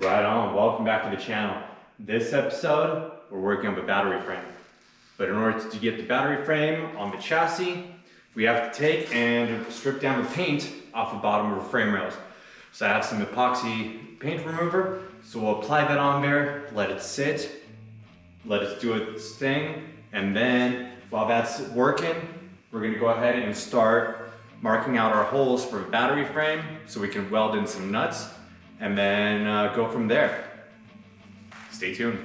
Right on, welcome back to the channel. This episode, we're working on the battery frame. But in order to get the battery frame on the chassis, we have to take and strip down the paint off the bottom of the frame rails. So I have some epoxy paint remover, so we'll apply that on there, let it sit, let it do its thing, and then while that's working, we're gonna go ahead and start marking out our holes for the battery frame so we can weld in some nuts and then go from there. Stay tuned.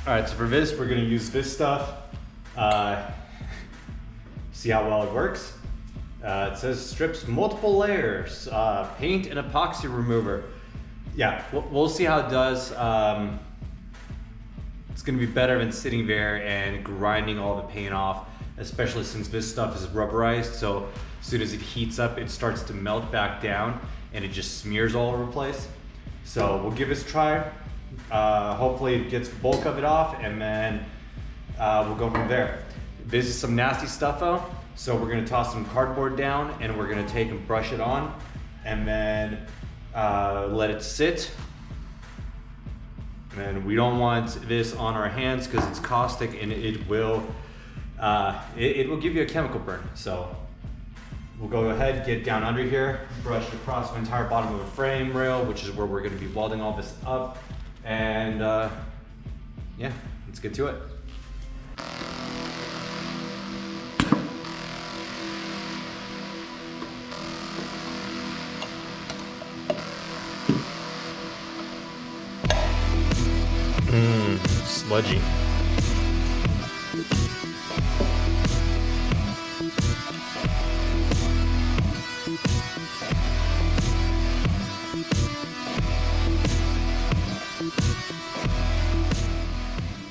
All right, so for this, we're gonna use this stuff. See how well it works? It says strips multiple layers, paint and epoxy remover. Yeah, we'll see how it does. It's gonna be better than sitting there and grinding all the paint off, especially since this stuff is rubberized. So as soon as it heats up, it starts to melt back down and it just smears all over the place. So we'll give this a try. Hopefully it gets the bulk of it off, and then we'll go from there. This is some nasty stuff though, so we're gonna toss some cardboard down and we're gonna take and brush it on and then let it sit. And we don't want this on our hands because it's caustic and it will give you a chemical burn. So we'll go ahead, get down under here, brush it across the entire bottom of the frame rail, which is where we're gonna be welding all this up. And yeah, let's get to it. Sludgy.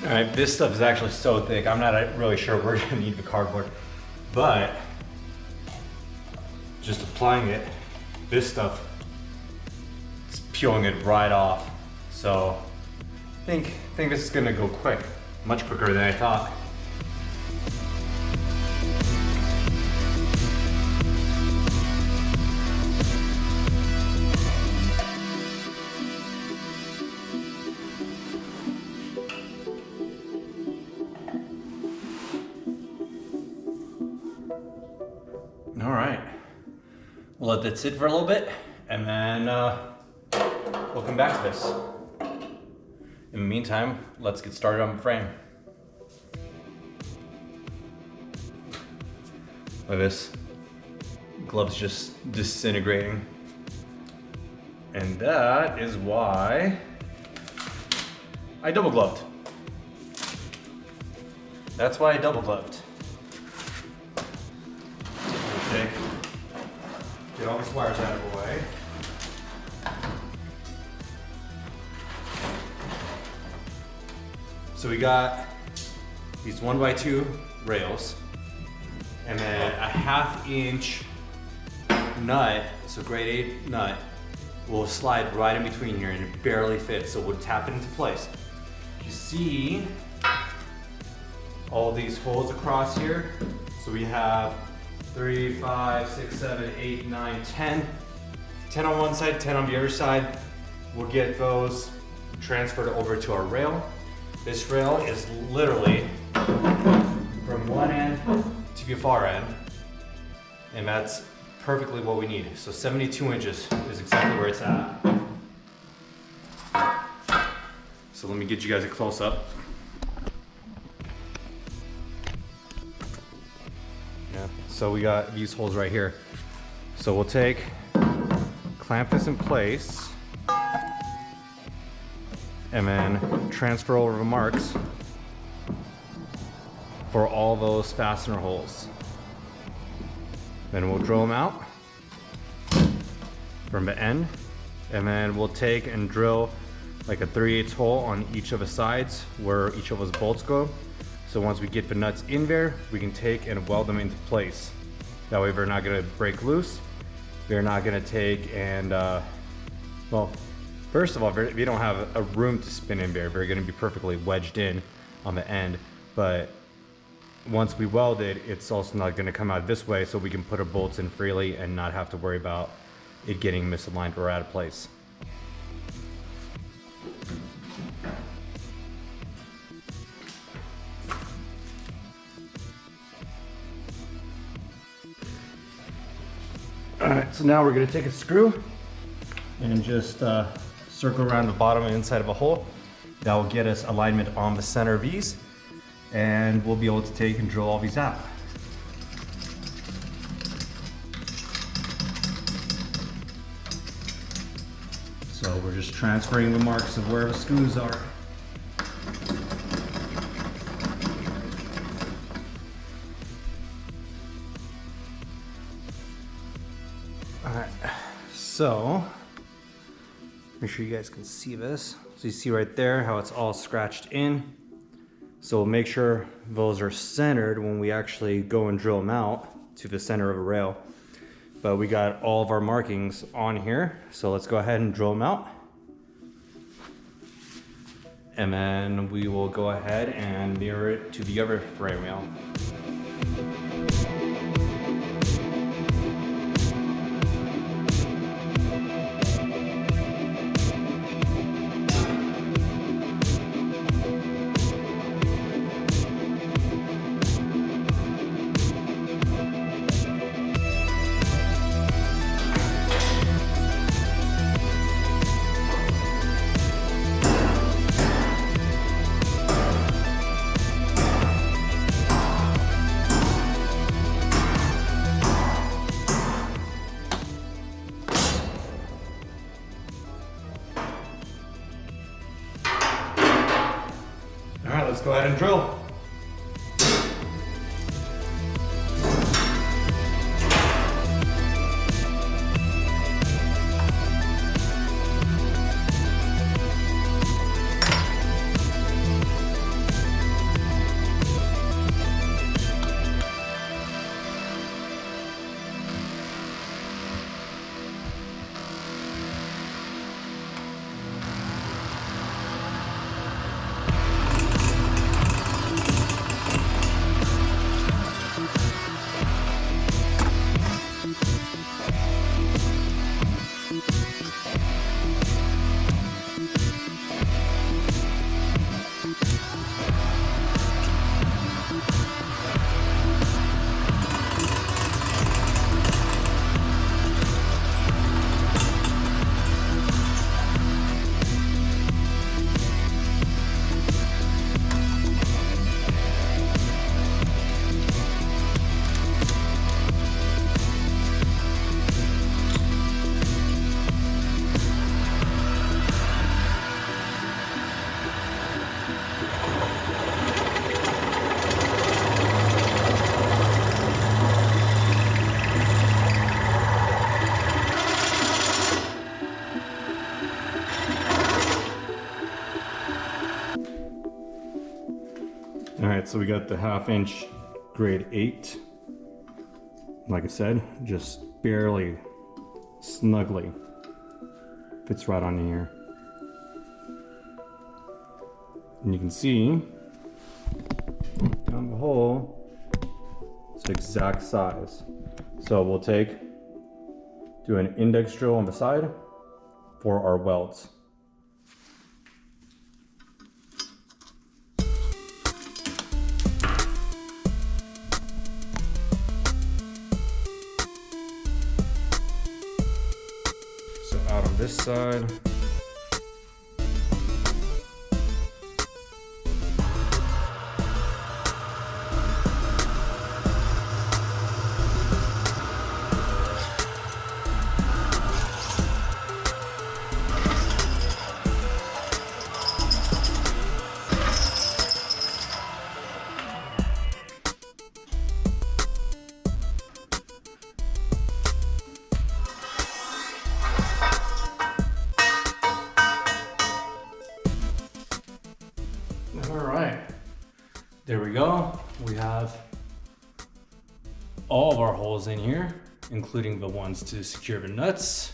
All right, this stuff is actually so thick, I'm not really sure we're gonna need the cardboard, but just applying it, this stuff, it's peeling it right off. So I think this is gonna go quick, much quicker than I thought. All right, we'll let that sit for a little bit and then we'll come back to this. In the meantime, let's get started on the frame. Look at this, glove's just disintegrating. And that is why I double gloved. That's why I double gloved. Okay. Get all these wires out of the way. So we got these 1x2 rails and then a 1/2 inch nut, so grade 8 nut, will slide right in between here and it barely fits, so we'll tap it into place. You see all these holes across here. So we have 3, 5, 6, 7, 8, 9, 10. 10 on one side, 10 on the other side. We'll get those transferred over to our rail. This rail is literally from one end to the far end, and that's perfectly what we need. So 72 inches is exactly where it's at. So let me get you guys a close up. Yeah, so we got these holes right here. So we'll clamp this in place, and then transfer over the marks for all those fastener holes. Then we'll drill them out from the end, and then we'll take and drill like a 3/8 hole on each of the sides where each of those bolts go. So once we get the nuts in there, we can take and weld them into place. That way we're not gonna break loose. We're not gonna take and, well, first of all, we don't have a room to spin in there. We're gonna be perfectly wedged in on the end, but once we weld it, it's also not gonna come out this way, so we can put our bolts in freely and not have to worry about it getting misaligned or out of place. All right, so now we're gonna take a screw and just circle around the bottom and inside of a hole. That will get us alignment on the center of these, and we'll be able to take and drill all these out. So we're just transferring the marks of where the screws are. All right, so make sure you guys can see this. So you see right there how it's all scratched in. So we'll make sure those are centered when we actually go and drill them out to the center of a rail. But we got all of our markings on here. So let's go ahead and drill them out. And then we will go ahead and mirror it to the other frame rail. All right, let's go ahead and drill. All right, so we got the 1/2 inch grade 8. Like I said, just barely, snugly fits right on here. And you can see down the hole, it's the exact size. So we'll do an index drill on the side for our welds. Out on this side. All right, there we go. We have all of our holes in here, including the ones to secure the nuts.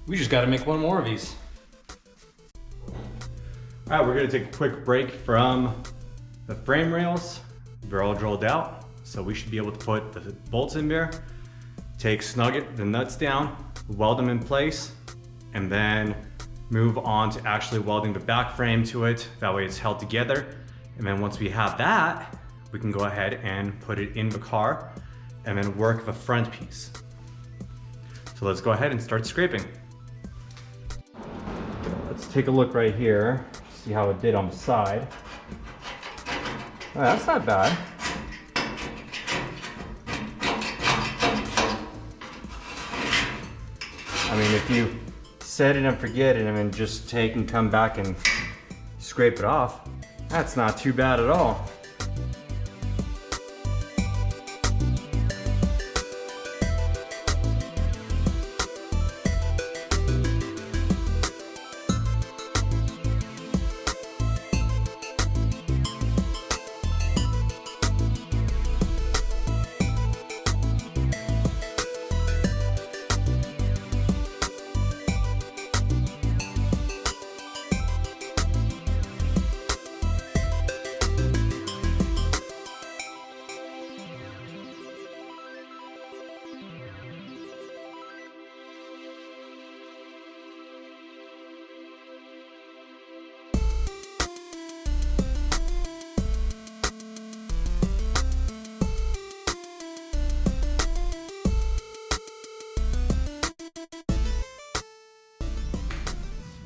We just got to make one more of these. All right, we're gonna take a quick break from the frame rails. They're all drilled out, so we should be able to put the bolts in there, snug the nuts down, weld them in place, and then move on to actually welding the back frame to it. That way it's held together. And then once we have that, we can go ahead and put it in the car and then work the front piece. So let's go ahead and start scraping. Let's take a look right here, see how it did on the side. Oh, that's not bad. I mean, if you set it and forget it and then just take and come back and scrape it off, that's not too bad at all.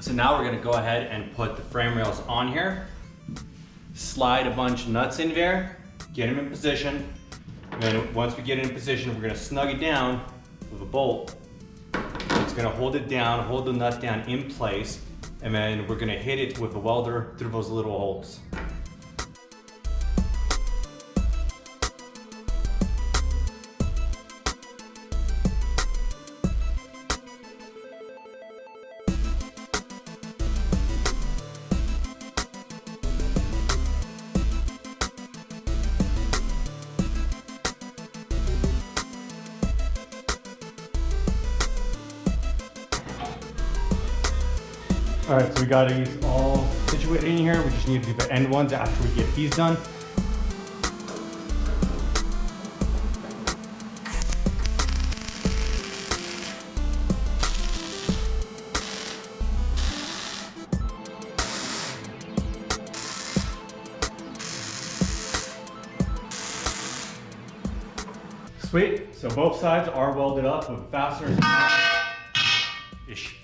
So now we're gonna go ahead and put the frame rails on here, slide a bunch of nuts in there, get them in position, and then once we get it in position, we're gonna snug it down with a bolt. It's gonna hold it down, hold the nut down in place, and then we're gonna hit it with the welder through those little holes. All right, so we got these all situated in here. We just need to do the end ones after we get these done. Sweet, so both sides are welded up with fasteners. Ish.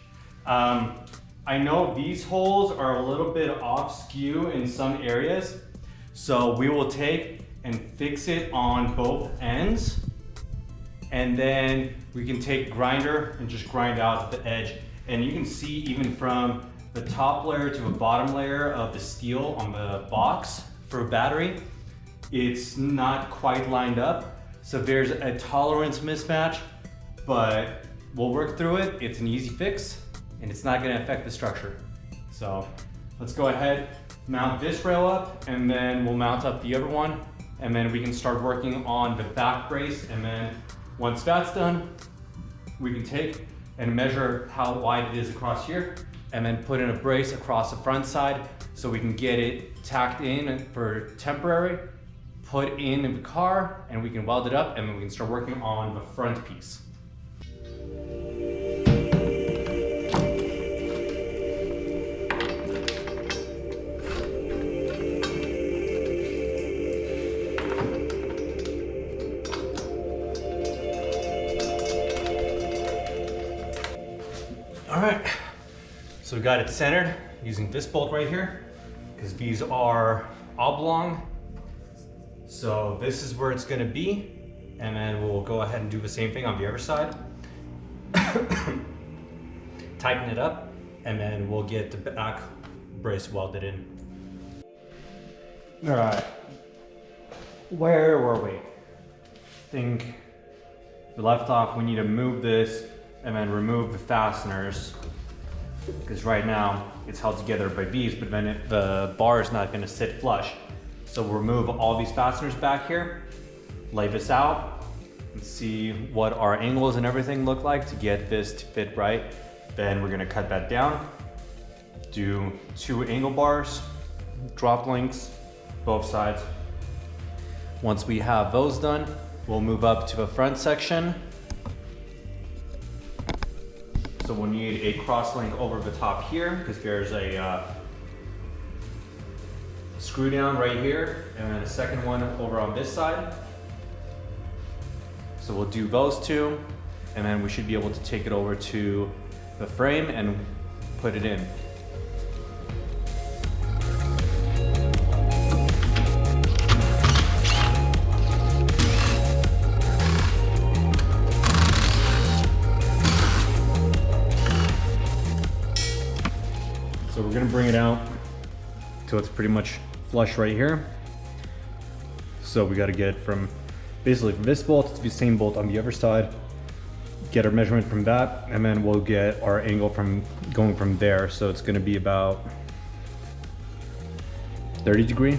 I know these holes are a little bit off skew in some areas, so we will take and fix it on both ends, and then we can take grinder and just grind out the edge. And you can see even from the top layer to the bottom layer of the steel on the box for a battery, it's not quite lined up. So there's a tolerance mismatch, but we'll work through it. It's an easy fix, and it's not gonna affect the structure. So let's go ahead, mount this rail up, and then we'll mount up the other one, and then we can start working on the back brace. And then once that's done, we can take and measure how wide it is across here, and then put in a brace across the front side so we can get it tacked in for temporary, put in the car, and we can weld it up, and then we can start working on the front piece. All right, so we got it centered using this bolt right here, because these are oblong. So this is where it's gonna be, and then we'll go ahead and do the same thing on the other side. Tighten it up, and then we'll get the back brace welded in. All right, where were we? I think we left off, we need to move this and then remove the fasteners, because right now it's held together by these, but then the bar is not gonna sit flush. So we'll remove all these fasteners back here, lay this out, and see what our angles and everything look like to get this to fit right. Then we're gonna cut that down, do 2 angle bars, drop links, both sides. Once we have those done, we'll move up to the front section. So we'll need a cross link over the top here because there's a screw down right here and then a second one over on this side. So we'll do those 2 and then we should be able to take it over to the frame and put it in. So we're gonna bring it out till it's pretty much flush right here. So we gotta get from basically from this bolt to the same bolt on the other side, get our measurement from that, and then we'll get our angle from going from there. So it's gonna be about 30 degree.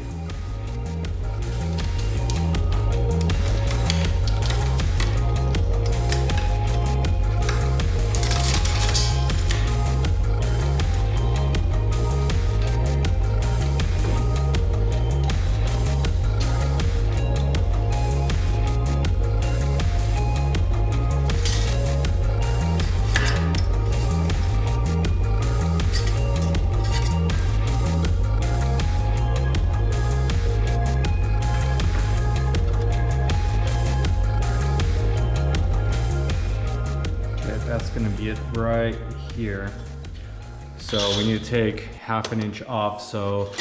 That's gonna be it right here. So we need to take 1/2 inch off. So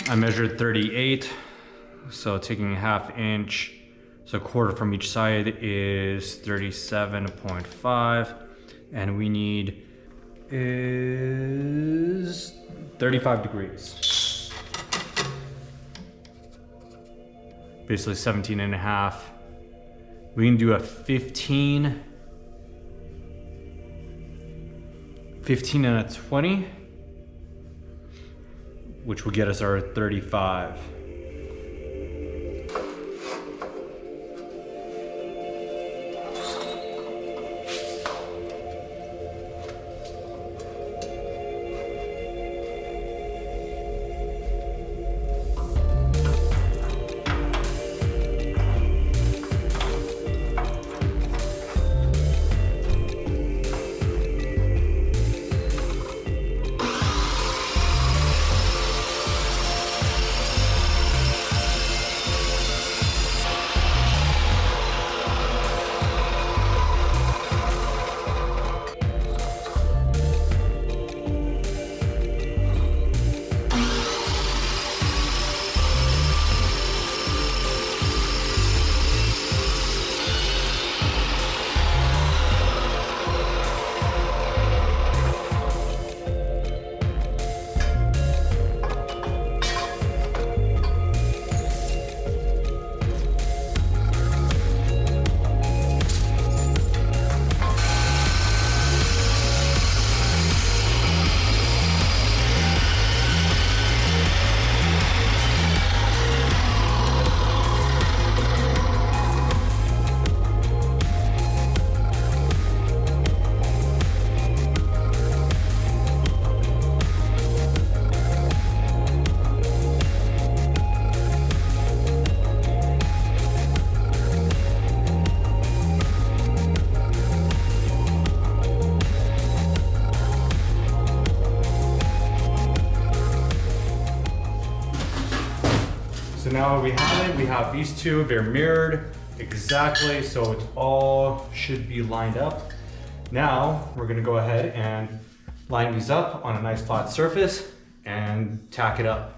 I measured 38. So taking 1/2 inch, so 1/4 from each side is 37.5. And we need is 35 degrees. Basically 17.5. We can do a 15 and a 20, which will get us our 35. So now we have it, we have these two, they're mirrored exactly, so it all should be lined up. Now we're gonna go ahead and line these up on a nice flat surface and tack it up.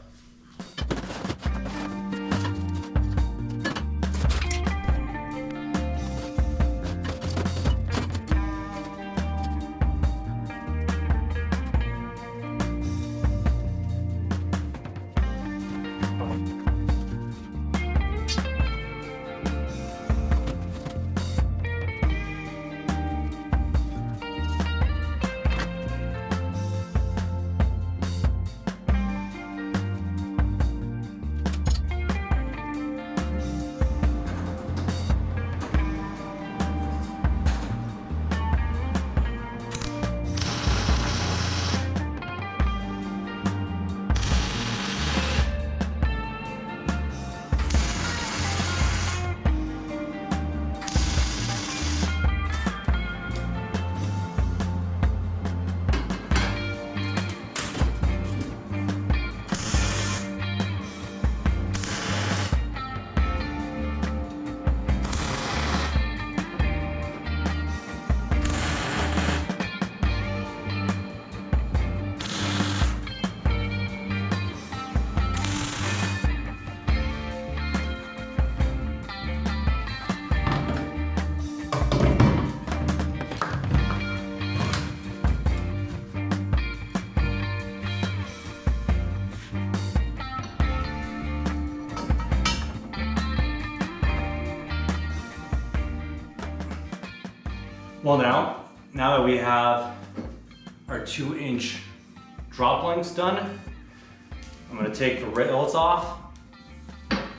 Well now that we have our 2-inch drop lengths done, I'm gonna take the rails off,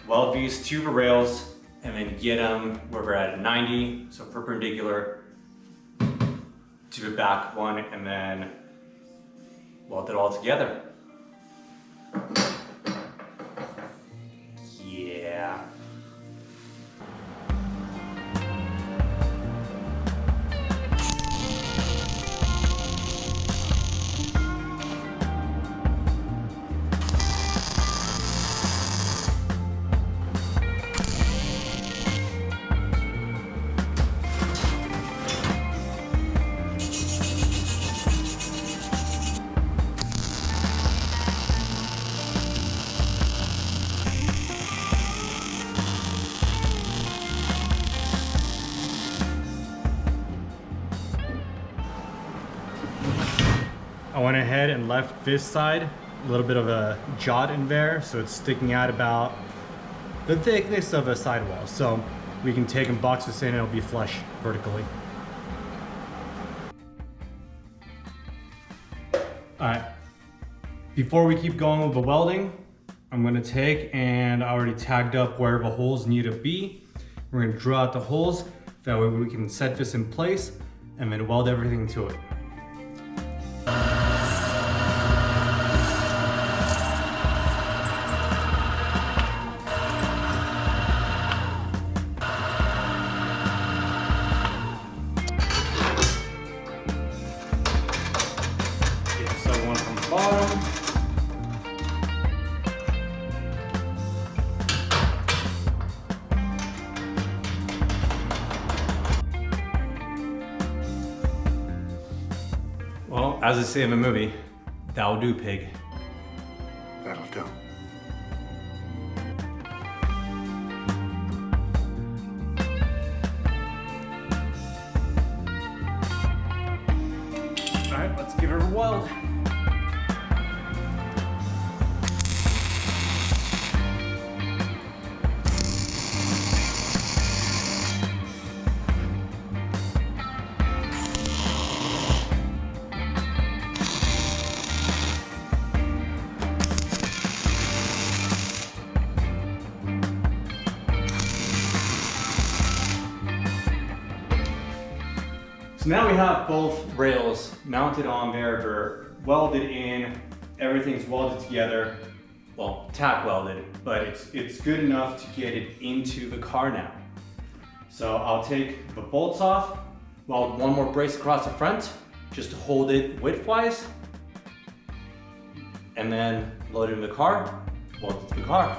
weld these to the rails, and then get them where we're at 90, so perpendicular to the back one, and then weld it all together. Yeah. I went ahead and left this side a little bit of a jot in there, so it's sticking out about the thickness of a sidewall. So we can take and box this in and it'll be flush vertically. All right, before we keep going with the welding, I'm gonna take, and I already tagged up where the holes need to be. We're gonna draw out the holes, that way we can set this in place and then weld everything to it. Well, as they say in the movie, that'll do, pig. That'll do. All right, let's give it a weld. So now we have both rails mounted on there, they're welded in, everything's welded together, well, tack welded, but it's good enough to get it into the car now. So I'll take the bolts off, weld one more brace across the front, just to hold it widthwise, and then load it in the car, weld it to the car.